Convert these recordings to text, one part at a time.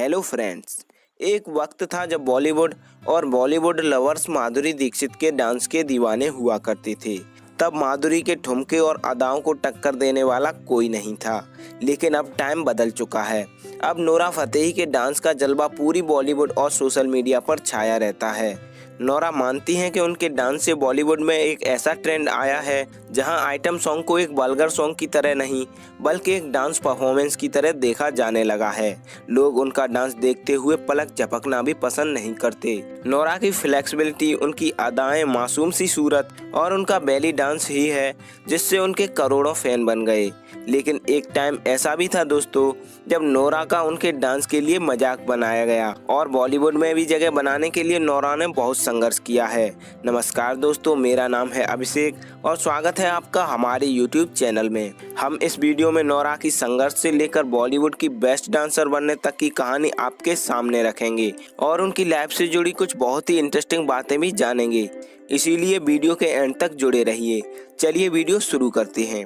Hello friends, एक वक्त था जब बॉलीवुड और बॉलीवुड लवर्स माधुरी दीक्षित के डांस के दीवाने हुआ करते थे। तब माधुरी के ठुमके और अदाओं को टक्कर देने वाला कोई नहीं था। लेकिन अब टाइम बदल चुका है। अब नोरा फतेही के डांस का जलवा पूरी बॉलीवुड और सोशल मीडिया पर छाया रहता है। नोरा मानती हैं कि उनके डांस से बॉलीवुड में एक ऐसा ट्रेंड आया है जहां आइटम सॉन्ग को एक वल्गर सॉन्ग की तरह नहीं बल्कि एक डांस परफॉर्मेंस की तरह देखा जाने लगा है। लोग उनका डांस देखते हुए पलक झपकना भी पसंद नहीं करते। नोरा की फ्लेक्सिबिलिटी, उनकी अदाएं, मासूम सी सूरत और उनका बेली डांस ही है जिससे उनके करोड़ों फैन बन गए। लेकिन एक टाइम ऐसा भी था दोस्तों जब नोरा का उनके डांस के लिए मजाक बनाया गया और बॉलीवुड में भी जगह बनाने के लिए नोरा ने बहुत संघर्ष किया है। नमस्कार दोस्तों, मेरा नाम है अभिषेक और स्वागत है आपका हमारे YouTube चैनल में। हम इस वीडियो में नोरा की संघर्ष से लेकर बॉलीवुड की बेस्ट डांसर बनने तक की कहानी आपके सामने रखेंगे और उनकी लाइफ से जुड़ी कुछ बहुत ही इंटरेस्टिंग बातें भी जानेंगे। इसीलिए वीडियो के एंड तक जुड़े रहिए। चलिए वीडियो शुरू करते हैं।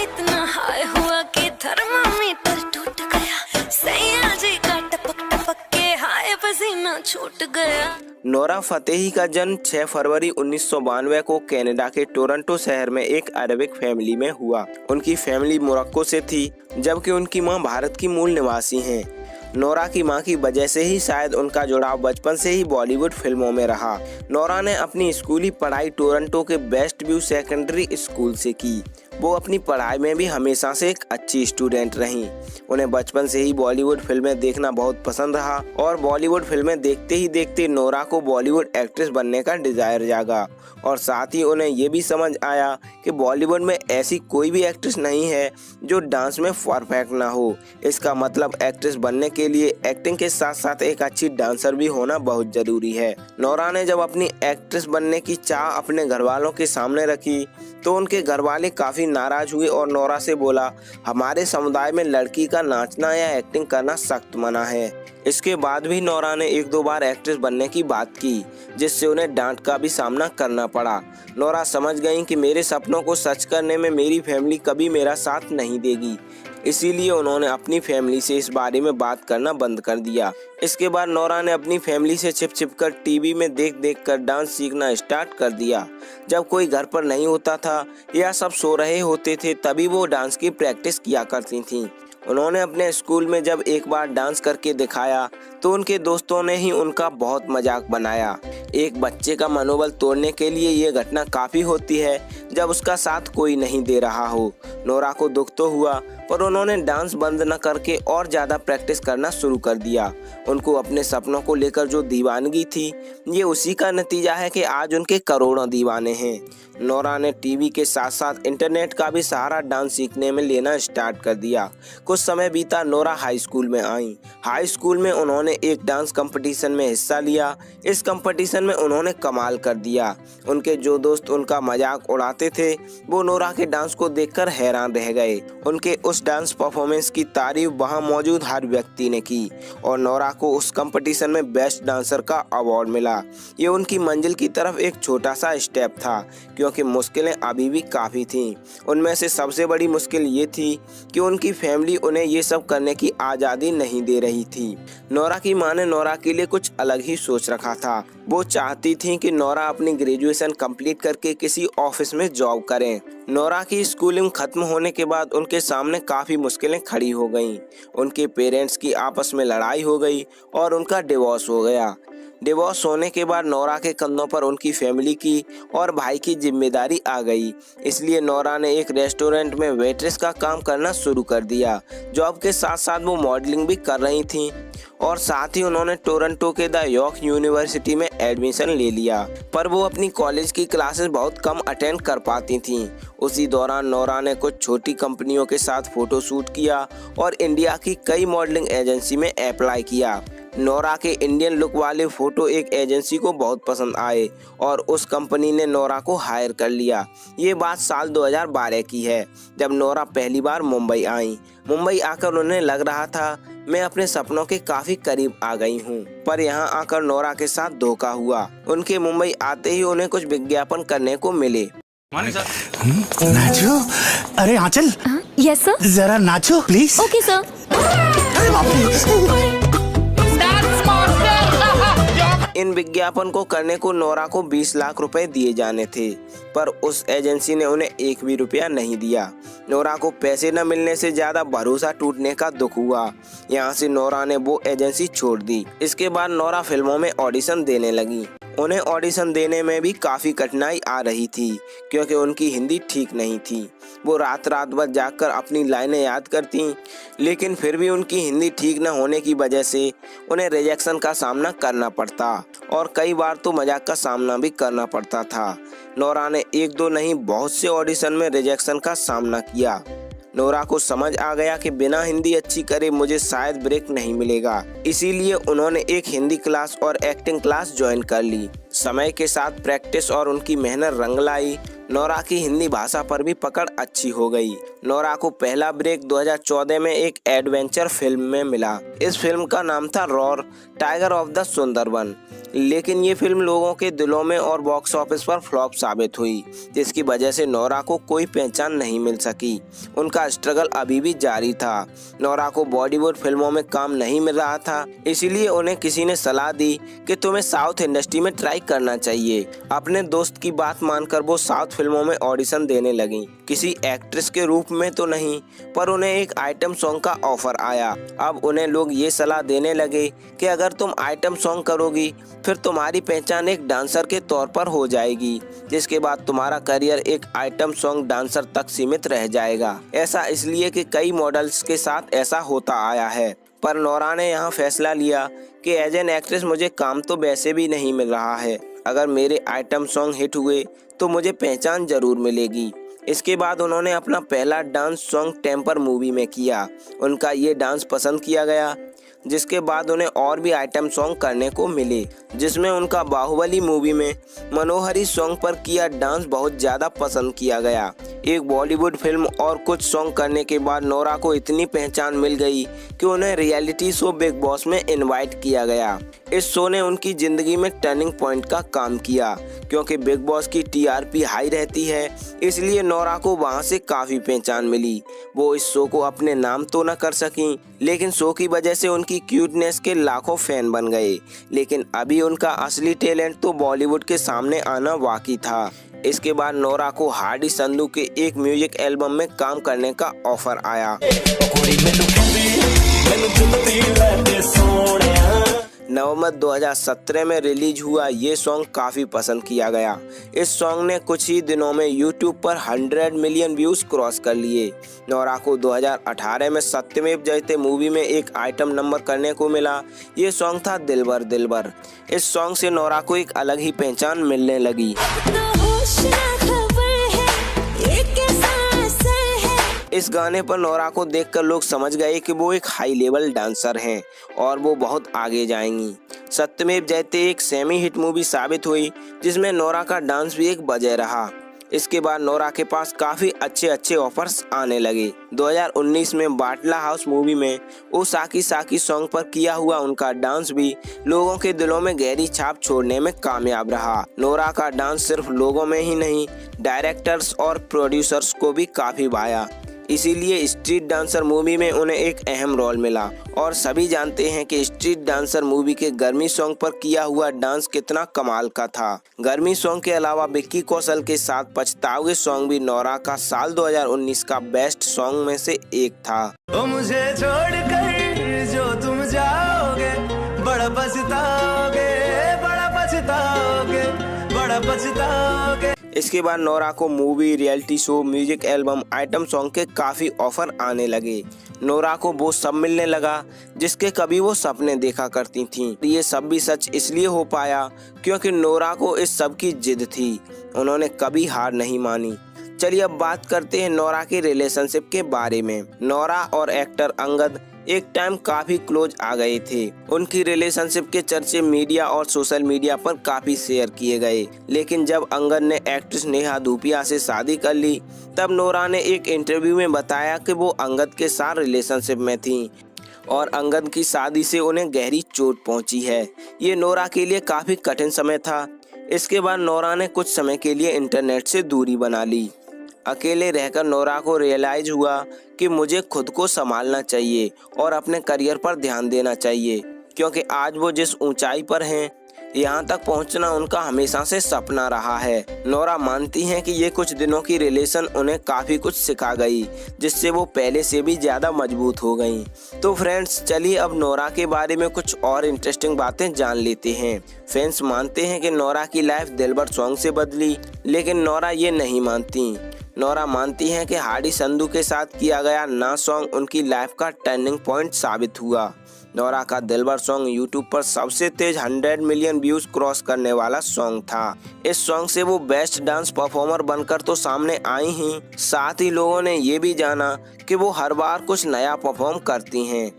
इतना हाय हुआ कि थर्मामीटर टूट गया, सैया जी का टपक टपक के हाय पसीना छूट गया। नोरा फतेही का जन्म 6 फरवरी 1992 को कनाडा के टोरंटो शहर में एक अरबिक फैमिली में हुआ। उनकी फैमिली मोरक्को से थी जबकि उनकी मां भारत की मूल निवासी हैं। नोरा की मां की वजह से ही शायद उनका जुड़ाव बचपन से ही बॉलीवुड फिल्मों में रहा। नोरा ने अपनी स्कूली पढ़ाई टोरंटो के बेस्ट व्यू सेकेंडरी स्कूल से की। वो अपनी पढ़ाई में भी हमेशा से एक अच्छी स्टूडेंट रहीं। उन्हें बचपन से ही बॉलीवुड फिल्में देखना बहुत पसंद रहा और बॉलीवुड फिल्में देखते ही देखते नोरा को बॉलीवुड एक्ट्रेस बनने का डिजायर जागा और साथ ही उन्हें ये भी समझ आया कि बॉलीवुड में ऐसी कोई भी एक्ट्रेस नहीं है जो डांस में परफेक्ट ना हो। इसका मतलब एक्ट्रेस बनने के लिए एक्टिंग के साथ साथ एक अच्छी डांसर भी होना बहुत जरूरी है। नोरा ने जब अपनी एक्ट्रेस बनने की चाह अपने घर वालों के सामने रखी तो उनके घर वाले काफी नाराज हुए और नोरा से बोला, हमारे समुदाय में लड़की का नाचना या एक्टिंग करना सख्त मना है। इसके बाद भी नोरा ने 1-2 बार एक्ट्रेस बनने की बात की जिससे उन्हें डांट का भी सामना करना पड़ा। नोरा समझ गई कि मेरे सपनों को सच करने में मेरी फैमिली कभी मेरा साथ नहीं देगी। इसीलिए उन्होंने अपनी फैमिली से इस बारे में बात करना बंद कर दिया। इसके बाद नोरा ने अपनी फैमिली से छिप कर टीवी में देख कर डांस सीखना स्टार्ट कर दिया। जब कोई घर पर नहीं होता था या सब सो रहे होते थे तभी वो डांस की प्रैक्टिस किया करती थीं। उन्होंने अपने स्कूल में जब एक बार डांस करके दिखाया तो उनके दोस्तों ने ही उनका बहुत मजाक बनाया। एक बच्चे का मनोबल तोड़ने के लिए ये घटना काफी होती है जब उसका साथ कोई नहीं दे रहा हो। नोरा को दुख तो हुआ पर उन्होंने डांस बंद न करके और ज्यादा प्रैक्टिस करना शुरू कर दिया। उनको अपने सपनों को लेकर जो दीवानगी थी ये उसी का नतीजा है कि आज उनके करोड़ों दीवाने हैं। नोरा ने टीवी के साथ साथ इंटरनेट का भी सहारा डांस सीखने में लेना स्टार्ट कर दिया। कुछ समय बीता, नोरा हाई स्कूल में आई। हाई स्कूल में उन्होंने एक डांस कंपटीशन में हिस्सा लिया। इस कंपटीशन में उन्होंने कमाल कर दिया। उनके जो दोस्त उनका मजाक उड़ाते थे वो नोरा के डांस को देखकर हैरान रह गए। उनके उस डांस परफॉर्मेंस की तारीफ वहां मौजूद हर व्यक्ति ने की और नोरा को उस कंपटीशन में बेस्ट डांसर का अवार्ड मिला। ये उनकी मंजिल की तरफ एक छोटा सा स्टेप था क्योंकि मुश्किलें अभी भी काफ़ी थीं। उनमें से सबसे बड़ी मुश्किल ये थी कि उनकी फैमिली उन्हें ये सब करने की आज़ादी नहीं दे रही थी। नोरा की मां ने नोरा के लिए कुछ अलग ही सोच रखा था। वो चाहती थी कि नोरा अपनी ग्रेजुएशन कंप्लीट करके किसी ऑफिस में जॉब करें। नोरा की स्कूलिंग खत्म होने के बाद उनके सामने काफ़ी मुश्किलें खड़ी हो गईं। उनके पेरेंट्स की आपस में लड़ाई हो गई और उनका डिवोर्स हो गया। डिवोर्स होने के बाद नोरा के कंधों पर उनकी फैमिली की और भाई की जिम्मेदारी आ गई। इसलिए नोरा ने एक रेस्टोरेंट में वेट्रेस का काम करना शुरू कर दिया। जॉब के साथ साथ वो मॉडलिंग भी कर रही थीं और साथ ही उन्होंने टोरंटो के द यॉर्क यूनिवर्सिटी में एडमिशन ले लिया। पर वो अपनी कॉलेज की क्लासेस बहुत कम अटेंड कर पाती थीं। उसी दौरान नोरा ने कुछ छोटी कंपनियों के साथ फोटो शूट किया और इंडिया की कई मॉडलिंग एजेंसी में अप्लाई किया। नोरा के इंडियन लुक वाले फोटो एक एजेंसी को बहुत पसंद आए और उस कंपनी ने नोरा को हायर कर लिया। ये बात साल 2012 की है जब नोरा पहली बार मुंबई आई। मुंबई आकर उन्हें लग रहा था मैं अपने सपनों के काफी करीब आ गई हूँ, पर यहाँ आकर नोरा के साथ धोखा हुआ। उनके मुंबई आते ही उन्हें कुछ विज्ञापन करने को मिले। नाचो। अरे आंचल। Yes sir. जरा नाचो प्लीज। Okay sir. अरे बाप रे। इन विज्ञापन को करने को नोरा को 20 लाख रुपए दिए जाने थे, पर उस एजेंसी ने उन्हें एक भी रुपया नहीं दिया। नोरा को पैसे न मिलने से ज्यादा भरोसा टूटने का दुख हुआ। यहाँ से नोरा ने वो एजेंसी छोड़ दी। इसके बाद नोरा फिल्मों में ऑडिशन देने लगी। उन्हें ऑडिशन देने में भी काफ़ी कठिनाई आ रही थी, क्योंकि उनकी हिंदी ठीक नहीं थी। वो रात रात भर जाकर अपनी लाइनें याद करती, लेकिन फिर भी उनकी हिंदी ठीक न होने की वजह से उन्हें रिजेक्शन का सामना करना पड़ता और कई बार तो मजाक का सामना भी करना पड़ता था। नोरा ने एक दो नहीं बहुत से ऑडिशन में रिजेक्शन का सामना किया। नोरा को समझ आ गया कि बिना हिंदी अच्छी करे मुझे शायद ब्रेक नहीं मिलेगा। इसीलिए उन्होंने एक हिंदी क्लास और एक्टिंग क्लास ज्वाइन कर ली। समय के साथ प्रैक्टिस और उनकी मेहनत रंग लाई। नोरा की हिंदी भाषा पर भी पकड़ अच्छी हो गई। नोरा को पहला ब्रेक 2014 में एक एडवेंचर फिल्म में मिला। इस फिल्म का नाम था roar tiger of the Sundarban, लेकिन ये फिल्म लोगों के दिलों में और बॉक्स ऑफिस पर फ्लॉप साबित हुई, जिसकी वजह से नोरा को कोई पहचान नहीं मिल सकी। उनका स्ट्रगल अभी भी जारी था। नोरा को बॉलीवुड फिल्मों में काम नहीं मिल रहा था, इसीलिए उन्हें किसी ने सलाह दी कि तुम्हें साउथ इंडस्ट्री में ट्राई करना चाहिए। अपने दोस्त की बात मानकर वो साउथ फिल्मों में ऑडिशन देने लगी। किसी एक्ट्रेस के रूप में तो नहीं, पर उन्हें एक आइटम सॉन्ग का ऑफर आया। अब उन्हें लोग ये सलाह देने लगे कि अगर तुम आइटम सॉन्ग करोगी फिर तुम्हारी पहचान एक डांसर के तौर पर हो जाएगी, जिसके बाद तुम्हारा करियर एक आइटम सॉन्ग डांसर तक सीमित रह जाएगा। ऐसा इसलिए कि कई मॉडल्स के साथ ऐसा होता आया है। पर नोरा ने यहाँ फैसला लिया कि एज एन एक्ट्रेस मुझे काम तो वैसे भी नहीं मिल रहा है, अगर मेरे आइटम सॉन्ग हिट हुए तो मुझे पहचान जरूर मिलेगी। इसके बाद उन्होंने अपना पहला डांस सॉन्ग टेम्पर मूवी में किया। उनका ये डांस पसंद किया गया, जिसके बाद उन्हें और भी आइटम सॉन्ग करने को मिले, जिसमें उनका बाहुबली मूवी में मनोहरी सॉन्ग पर किया डांस बहुत ज़्यादा पसंद किया गया। एक बॉलीवुड फिल्म और कुछ सॉन्ग करने के बाद नोरा को इतनी पहचान मिल गई कि उन्हें रियलिटी शो बिग बॉस में इनवाइट किया गया। इस शो ने उनकी ज़िंदगी में टर्निंग पॉइंट का काम किया, क्योंकि बिग बॉस की टीआरपी हाई रहती है, इसलिए नोरा को वहां से काफ़ी पहचान मिली। वो इस शो को अपने नाम तो न कर सकीं, लेकिन शो की वजह से उनकी क्यूटनेस के लाखों फैन बन गए। लेकिन अभी उनका असली टैलेंट तो बॉलीवुड के सामने आना बाकी था। इसके बाद नोरा को हार्डी संधू के एक म्यूजिक एल्बम में काम करने का ऑफर आया। नवंबर 2017 में रिलीज हुआ ये सॉन्ग काफ़ी पसंद किया गया। इस सॉन्ग ने कुछ ही दिनों में यूट्यूब पर 100 मिलियन व्यूज़ क्रॉस कर लिए। नोरा को 2018 में सत्यमेव जयते मूवी में एक आइटम नंबर करने को मिला। ये सॉन्ग था दिलबर दिलबर। इस सॉन्ग से नोरा को एक अलग ही पहचान मिलने लगी। इस गाने पर नोरा को देखकर लोग समझ गए कि वो एक हाई लेवल डांसर हैं और वो बहुत आगे जाएंगी। सत्यमेव जयते एक सेमी हिट मूवी साबित हुई, जिसमें नोरा का डांस भी एक वजह रहा। इसके बाद नोरा के पास काफ़ी अच्छे ऑफर्स आने लगे। 2019 में बाटला हाउस मूवी में ओ साकी साकी सॉन्ग पर किया हुआ उनका डांस भी लोगों के दिलों में गहरी छाप छोड़ने में कामयाब रहा। नोरा का डांस सिर्फ लोगों में ही नहीं, डायरेक्टर्स और प्रोड्यूसर्स को भी काफ़ी भाया। इसीलिए स्ट्रीट डांसर मूवी में उन्हें एक अहम रोल मिला। और सभी जानते हैं कि स्ट्रीट डांसर मूवी के गर्मी सॉन्ग पर किया हुआ डांस कितना कमाल का था। गर्मी सॉन्ग के अलावा विक्की कौशल के साथ पछताओगे सॉन्ग भी नोरा का साल 2019 का बेस्ट सॉन्ग में से एक था। ओ मुझे छोड़कर जो तुम जाओगे, बड़ा पछताओगे, बड़ा पछताओगे, बड़ा पछताओगे। इसके बाद नोरा को movie, reality show, music album, item song के काफ़ी ऑफर आने लगे। नोरा को वो सब मिलने लगा जिसके कभी वो सपने देखा करती थीं। ये सब भी सच इसलिए हो पाया क्योंकि नोरा को इस सब की जिद थी। उन्होंने कभी हार नहीं मानी। चलिए अब बात करते हैं नोरा के रिलेशनशिप के बारे में। नोरा और एक्टर अंगद एक टाइम काफी क्लोज आ गए थे। उनकी रिलेशनशिप के चर्चे मीडिया और सोशल मीडिया पर काफी शेयर किए गए। लेकिन जब अंगद ने एक्ट्रेस नेहा धूपिया से शादी कर ली, तब नोरा ने एक इंटरव्यू में बताया कि वो अंगद के साथ रिलेशनशिप में थीं और अंगद की शादी से उन्हें गहरी चोट पहुंची है। ये नोरा के लिए काफी कठिन समय था। इसके बाद नोरा ने कुछ समय के लिए इंटरनेट से दूरी बना ली। अकेले रहकर नोरा को रियलाइज हुआ कि मुझे खुद को संभालना चाहिए और अपने करियर पर ध्यान देना चाहिए, क्योंकि आज वो जिस ऊंचाई पर हैं यहाँ तक पहुँचना उनका हमेशा से सपना रहा है। नोरा मानती हैं कि ये कुछ दिनों की रिलेशन उन्हें काफ़ी कुछ सिखा गई, जिससे वो पहले से भी ज़्यादा मजबूत हो गई। तो फ्रेंड्स, चलिए अब नोरा के बारे में कुछ और इंटरेस्टिंग बातें जान लेते हैं। फैंस मानते हैं कि नोरा की लाइफ दिलबर सॉन्ग से बदली, लेकिन नोरा ये नहीं मानती। नोरा मानती हैं कि हाडी संधू के साथ किया गया ना सॉन्ग उनकी लाइफ का टर्निंग पॉइंट साबित हुआ। नोरा का दिलबर सॉन्ग यूट्यूब पर सबसे तेज 100 मिलियन व्यूज क्रॉस करने वाला सॉन्ग था। इस सॉन्ग से वो बेस्ट डांस परफॉर्मर बनकर तो सामने आई ही, साथ ही लोगों ने ये भी जाना कि वो हर बार कुछ नया परफॉर्म करती हैं।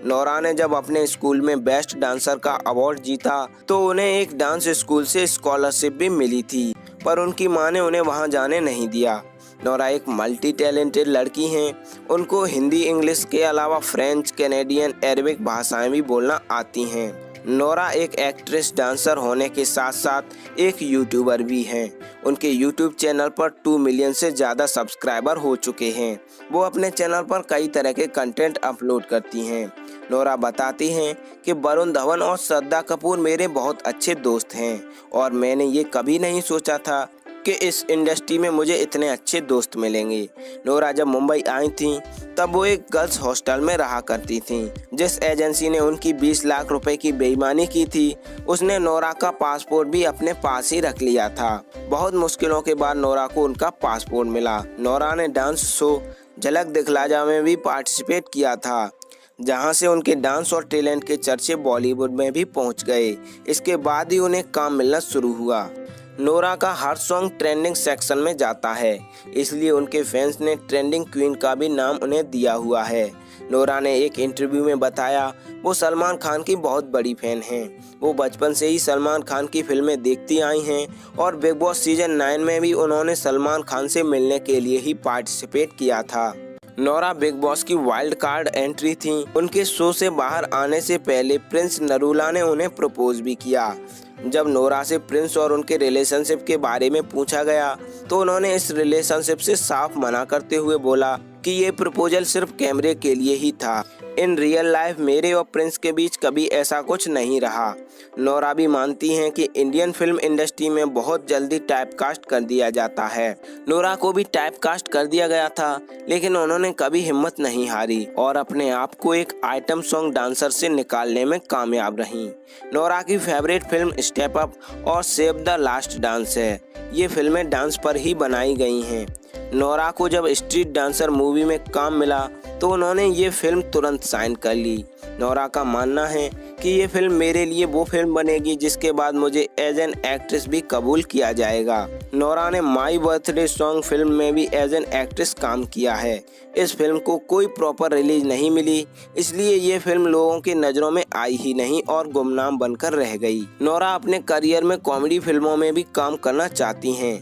नोरा ने जब अपने स्कूल में बेस्ट डांसर का अवार्ड जीता तो उन्हें एक डांस स्कूल से स्कॉलरशिप भी मिली थी, पर उनकी मां ने उन्हें वहां जाने नहीं दिया। नोरा एक मल्टी टैलेंटेड लड़की हैं। उनको हिंदी, इंग्लिश के अलावा फ्रेंच, कैनेडियन, अरबिक भाषाएं भी बोलना आती हैं। नोरा एक एक्ट्रेस, डांसर होने के साथ साथ एक यूट्यूबर भी हैं। उनके यूट्यूब चैनल पर 2 मिलियन से ज़्यादा सब्सक्राइबर हो चुके हैं। वो अपने चैनल पर कई तरह के कंटेंट अपलोड करती हैं। नोरा बताती हैं कि वरुण धवन और श्रद्धा कपूर मेरे बहुत अच्छे दोस्त हैं और मैंने ये कभी नहीं सोचा था कि इस इंडस्ट्री में मुझे इतने अच्छे दोस्त मिलेंगे। नोरा जब मुंबई आई थी तब वो एक गर्ल्स हॉस्टल में रहा करती थी। जिस एजेंसी ने उनकी 20 लाख रुपए की बेईमानी की थी, उसने नोरा का पासपोर्ट भी अपने पास ही रख लिया था। बहुत मुश्किलों के बाद नोरा को उनका पासपोर्ट मिला। नोरा ने डांस शो झलक दिखला जा में भी पार्टिसिपेट किया था, जहां से उनके डांस और टैलेंट के चर्चे बॉलीवुड में भी पहुंच गए। इसके बाद ही उन्हें काम मिलना शुरू हुआ। नोरा का हर सॉन्ग ट्रेंडिंग सेक्शन में जाता है, इसलिए उनके फैंस ने ट्रेंडिंग क्वीन का भी नाम उन्हें दिया हुआ है। नोरा ने एक इंटरव्यू में बताया वो सलमान खान की बहुत बड़ी फैन हैं। वो बचपन से ही सलमान खान की फिल्में देखती आई हैं और बिग बॉस सीजन 9 में भी उन्होंने सलमान खान से मिलने के लिए ही पार्टिसिपेट किया था। नोरा बिग बॉस की वाइल्ड कार्ड एंट्री थी। उनके शो से बाहर आने से पहले प्रिंस नरूला ने उन्हें प्रपोज भी किया। जब नोरा से प्रिंस और उनके रिलेशनशिप के बारे में पूछा गया तो उन्होंने इस रिलेशनशिप से साफ मना करते हुए बोला कि ये प्रपोजल सिर्फ कैमरे के लिए ही था। इन रियल लाइफ मेरे और प्रिंस के बीच कभी ऐसा कुछ नहीं रहा। नोरा भी मानती हैं कि इंडियन फिल्म इंडस्ट्री में बहुत जल्दी टाइपकास्ट कर दिया जाता है। नोरा को भी टाइपकास्ट कर दिया गया था, लेकिन उन्होंने कभी हिम्मत नहीं हारी और अपने आप को एक आइटम सॉन्ग डांसर से निकालने में कामयाब रहीं। नोरा की फेवरेट फिल्म स्टेप अप और सेव द लास्ट डांस है। ये फिल्में डांस पर ही बनाई गई हैं। नोरा को जब स्ट्रीट डांसर मूवी में काम मिला तो उन्होंने ये फिल्म तुरंत साइन कर ली। नोरा का मानना है कि ये फिल्म मेरे लिए वो फिल्म बनेगी जिसके बाद मुझे एज एन एक्ट्रेस भी कबूल किया जाएगा। नोरा ने माई बर्थडे सॉन्ग फिल्म में भी एज एन एक्ट्रेस काम किया है। इस फिल्म को कोई प्रॉपर रिलीज नहीं मिली, इसलिए ये फिल्म लोगों की नज़रों में आई ही नहीं और गुमनाम बनकर रह गई। नोरा अपने करियर में कॉमेडी फिल्मों में भी काम करना चाहती हैं।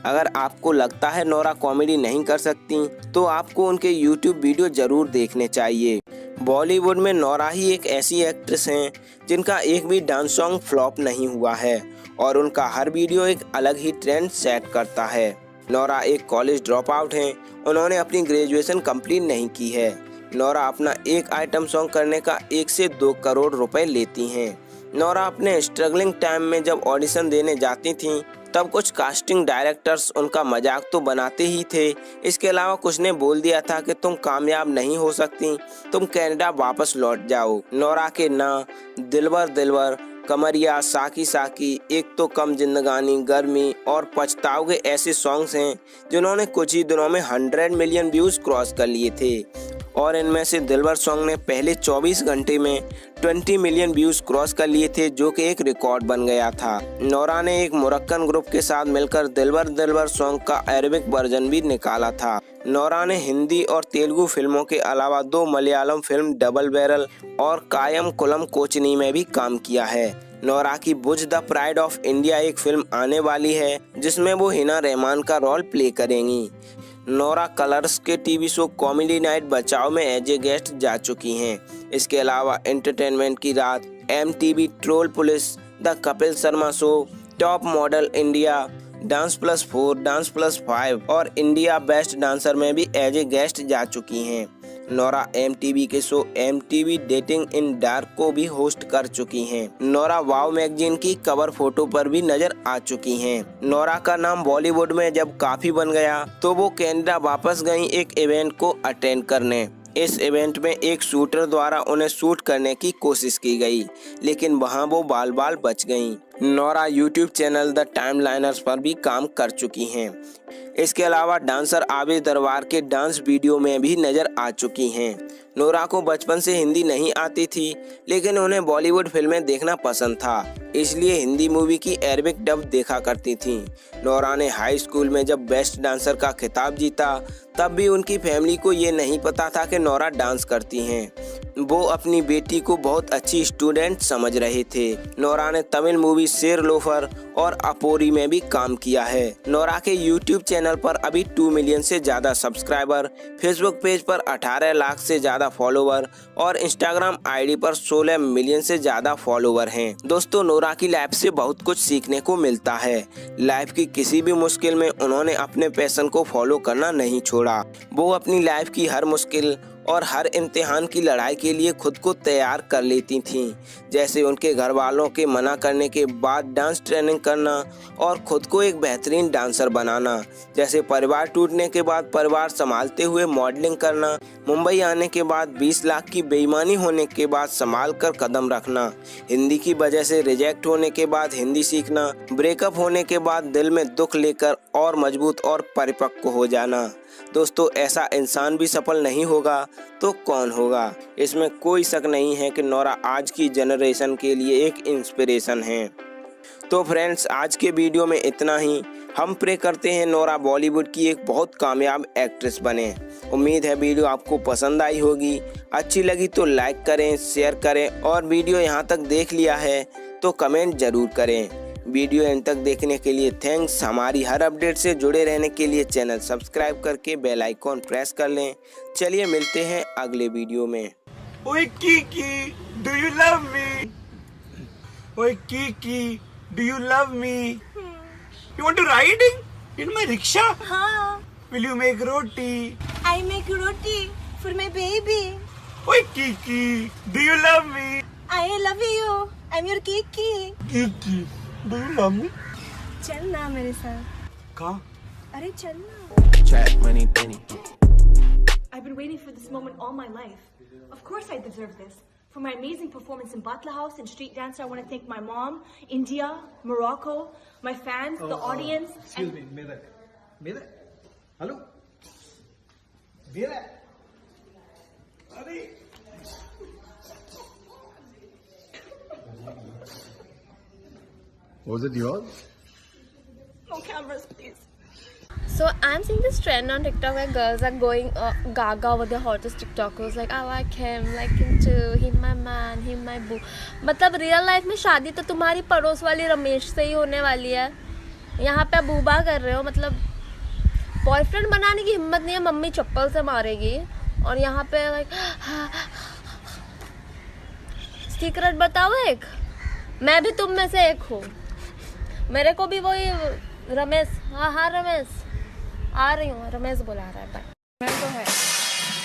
अगर आपको लगता है नोरा कॉमेडी नहीं कर सकती तो आपको उनके YouTube वीडियो जरूर देखने चाहिए। बॉलीवुड में नोरा ही एक ऐसी एक्ट्रेस हैं जिनका एक भी डांस सॉन्ग फ्लॉप नहीं हुआ है और उनका हर वीडियो एक अलग ही ट्रेंड सेट करता है। नोरा एक कॉलेज ड्रॉप आउट हैं। उन्होंने अपनी ग्रेजुएशन कंप्लीट नहीं की है। नोरा अपना एक आइटम सॉन्ग करने का 1 से 2 करोड़ रुपए लेती हैं। नोरा अपने स्ट्रगलिंग टाइम में जब ऑडिशन देने जाती थीं तब कुछ कास्टिंग डायरेक्टर्स उनका मजाक तो बनाते ही थे, इसके अलावा कुछ ने बोल दिया था कि तुम कामयाब नहीं हो सकती, तुम कनाडा वापस लौट जाओ। नोरा के ना दिलबर दिलबर, कमरिया, साकी साकी, एक तो कम जिंदगानी, गर्मी और पछताओगे ऐसे सॉन्ग्स हैं जिन्होंने कुछ ही दिनों में 100 मिलियन व्यूज क्रॉस कर लिए थे और इनमें से दिलबर सॉन्ग ने पहले 24 घंटे में 20 मिलियन व्यूज क्रॉस कर लिए थे, जो कि एक रिकॉर्ड बन गया था। नोरा ने एक मोरक्कन ग्रुप के साथ मिलकर दिलबर दिलबर सॉन्ग का अरबिक वर्जन भी निकाला था। नोरा ने हिंदी और तेलुगु फिल्मों के अलावा 2 मलयालम फिल्म डबल बैरल और कायम कुलम कोचनी में भी काम किया है। नोरा की बुझ द प्राइड ऑफ इंडिया एक फिल्म आने वाली है जिसमें वो हिना रहमान का रोल प्ले करेंगी। नोरा कलर्स के टीवी शो कॉमेडी नाइट बचाओ में एज ए गेस्ट जा चुकी हैं। इसके अलावा एंटरटेनमेंट की रात, MTV troll police, the Kapil Sharma show, top model India, dance +4, dance +5 और इंडिया बेस्ट डांसर में भी एज ए गेस्ट जा चुकी हैं। नोरा MTV के शो MTV डेटिंग इन डार्क को भी होस्ट कर चुकी हैं। नोरा वाव मैगजीन की कवर फोटो पर भी नजर आ चुकी हैं। नोरा का नाम बॉलीवुड में जब काफी बन गया तो वो कनाडा वापस गई एक इवेंट को अटेंड करने। इस इवेंट में एक शूटर द्वारा उन्हें शूट करने की कोशिश की गई, लेकिन वहां वो बाल बाल बच गईं। नोरा यूट्यूब चैनल द टाइमलाइनर्स पर भी काम कर चुकी हैं। इसके अलावा डांसर आबिद दरबार के डांस वीडियो में भी नजर आ चुकी हैं। नोरा को बचपन से हिंदी नहीं आती थी, लेकिन उन्हें बॉलीवुड फिल्में देखना पसंद था, इसलिए हिंदी मूवी की अरबिक डब देखा करती थीं। नोरा ने हाई स्कूल में जब बेस्ट डांसर का खिताब जीता, तब भी उनकी फैमिली को ये नहीं पता था कि नोरा डांस करती हैं। वो अपनी बेटी को बहुत अच्छी स्टूडेंट समझ रहे थे। नोरा ने तमिल मूवी शेर लोफर और अपोरी में भी काम किया है। नोरा के यूट्यूब चैनल पर अभी 2 मिलियन से ज्यादा सब्सक्राइबर, फेसबुक पेज पर 18 लाख से ज्यादा फॉलोवर और इंस्टाग्राम आईडी पर 16 मिलियन से ज्यादा फॉलोवर हैं। दोस्तों, नोरा की लाइफ से बहुत कुछ सीखने को मिलता है। लाइफ की किसी भी मुश्किल में उन्होंने अपने पैशन को फॉलो करना नहीं छोड़ा। वो अपनी लाइफ की हर मुश्किल और हर इम्तिहान की लड़ाई के लिए खुद को तैयार कर लेती थीं, जैसे उनके घर वालों के मना करने के बाद डांस ट्रेनिंग करना और खुद को एक बेहतरीन डांसर बनाना, जैसे परिवार टूटने के बाद परिवार संभालते हुए मॉडलिंग करना, मुंबई आने के बाद 20 लाख की बेईमानी होने के बाद संभाल कर कदम रखना, हिंदी की वजह से रिजेक्ट होने के बाद हिंदी सीखना, ब्रेकअप होने के बाद दिल में दुख लेकर और मजबूत और परिपक्व हो जाना। दोस्तों, ऐसा इंसान भी सफल नहीं होगा तो कौन होगा? इसमें कोई शक नहीं है कि नोरा आज की जनरेशन के लिए एक इंस्पिरेशन है। तो फ्रेंड्स, आज के वीडियो में इतना ही। हम प्रे करते हैं नोरा बॉलीवुड की एक बहुत कामयाब एक्ट्रेस बने। उम्मीद है वीडियो आपको पसंद आई होगी। अच्छी लगी तो लाइक करें, शेयर करें और वीडियो यहाँ तक देख लिया है तो कमेंट जरूर करें। वीडियो एंड तक देखने के लिए थैंक्स। हमारी हर अपडेट से जुड़े रहने के लिए चैनल सब्सक्राइब करके बेल आइकॉन प्रेस कर लें। चलिए मिलते हैं अगले वीडियो में। ओए Kiki, do you love me? ओए Kiki, do you love me? You want to ride in my rickshaw? हाँ, Will you make roti? I make roti for my baby. ओए Kiki, do you love me? I love you. I'm your Kiki. Kiki, do you love me? चल ना मेरे साथ। कहाँ? अरे चल ना। Chat money penny. I've been waiting for this moment all my life. Of course I deserve this. For my amazing performance in Batla House and Street Dancer, I want to thank my mom, India, Morocco, my fans, the audience. Excuse me, Medak. Medak? Hello? Medak? अरे Was it yours? No cameras, please. So I'm seeing this trend on TikTok where girls are going gaga with the hottest TikTokers, like I like him too, he my man, he my boo. मतलब real life में शादी तो तुम्हारी पड़ोस वाली रमेश से ही होने वाली है। यहाँ पे बूबा कर रहे हो, मतलब बॉयफ्रेंड बनाने की हिम्मत नहीं है, मम्मी चप्पल से मारेगी। और यहाँ पे लाइक सीक्रेट बताओ एक, मैं भी तुम में से एक हूँ। मेरे को भी वही रमेश, हाँ रमेश आ रही हूँ, रमेश बुला रहा है। Bye.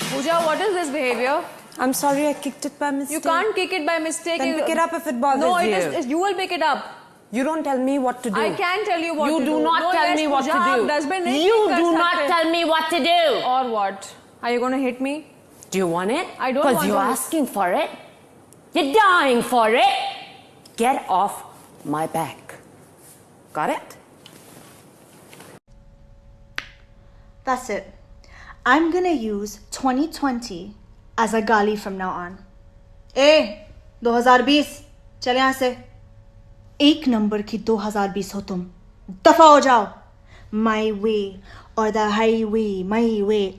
Pooja, what is this behavior? I'm sorry, I kicked it by mistake. You can't kick it by mistake. Then pick it up if it bothers no, you. No, you will pick it up. You don't tell me what to do. I can tell you what to do. You do not no, tell me what Pooja, to do. Dustbin nahi You pick do kar not sakte. tell me what to do. Or what? Are you going to hit me? Do you want it? I don't want Because you're to. asking for it. You're dying for it. Get off my back. Got it? That's it. I'm gonna use 2020 as a gali from now on. 2020 चले यहाँ से। एक number की 2020 हो तुम, दफा हो जाओ। My way or the highway, my way.